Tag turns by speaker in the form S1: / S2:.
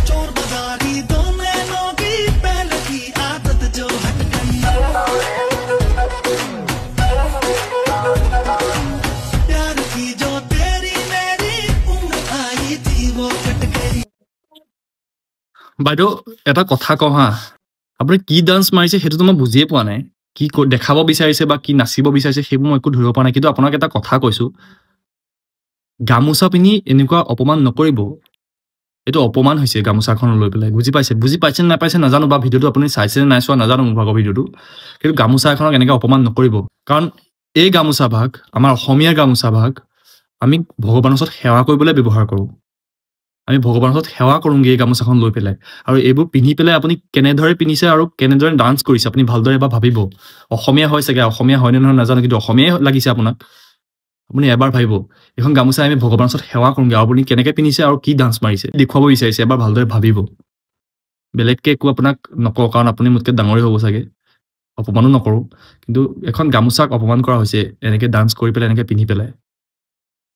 S1: चोर बाजारी दो नैनों की पहले की आदत जो हट गई प्यार की जो तेरी मेरी उम्र आई थी वो कट गई
S2: বাইদেউ এটা কথা কওঁ হা আপুনি কি ডান্স মাৰিছে সেইটোতো মই বুজিয়ে পোৱা নাই কি দেখাব বিচাৰিছে বা কি নাচিব বিচাৰিছে সেইবোৰ মই একো ধৰিব পৰা নাই কিন্তু আপোনাক এটা কথা কৈছো গামোচা পিনি এনেকুৱা অপমান নকৰিব এইটো অপমান হৈছে গামোচাখন লৈ পেলাই বুজি পাইছে নাপাইছে নাজানো বা ভিডিঅ'টো আপুনি চাইছে নাই চোৱা নাজানো মোৰ ভাগৰ ভিডিঅ'টো কিন্তু গামোচা এখনক এনেকৈ অপমান নকৰিব কাৰণ এই গামোচা ভাগ আমাৰ অসমীয়া গামোচা ভাগ আমি ভগৱানৰ ওচৰত সেৱা কৰিবলৈ ব্যৱহাৰ কৰোঁ আমি ভগৱানৰ ওচৰত সেৱা কৰোঁগে এই গামোচাখন লৈ পেলাই আৰু এইবোৰ পিন্ধি পেলাই আপুনি কেনেদৰে পিন্ধিছে আৰু কেনেদৰে ডান্স কৰিছে আপুনি ভালদৰে এবাৰ ভাবিব অসমীয়া হয় চাগে অসমীয়া হয়নে নহয় নাজানো কিন্তু অসমীয়াই লাগিছে আপোনাক আপুনি এবাৰ ভাবিব এখন গামোচা আমি ভগৱানৰ ওচৰত সেৱা কৰোঁগে আৰু আপুনি কেনেকৈ পিন্ধিছে আৰু কি ডান্স মাৰিছে দেখুৱাব বিচাৰিছে এবাৰ ভালদৰে ভাবিব বেলেগকৈ একো আপোনাক নকওঁ কাৰণ আপুনি মোতকৈ ডাঙৰেই হ'ব চাগে অপমানো নকৰোঁ কিন্তু এখন গামোচাক অপমান কৰা হৈছে এনেকৈ ডান্স কৰি পেলাই এনেকৈ পিন্ধি পেলাই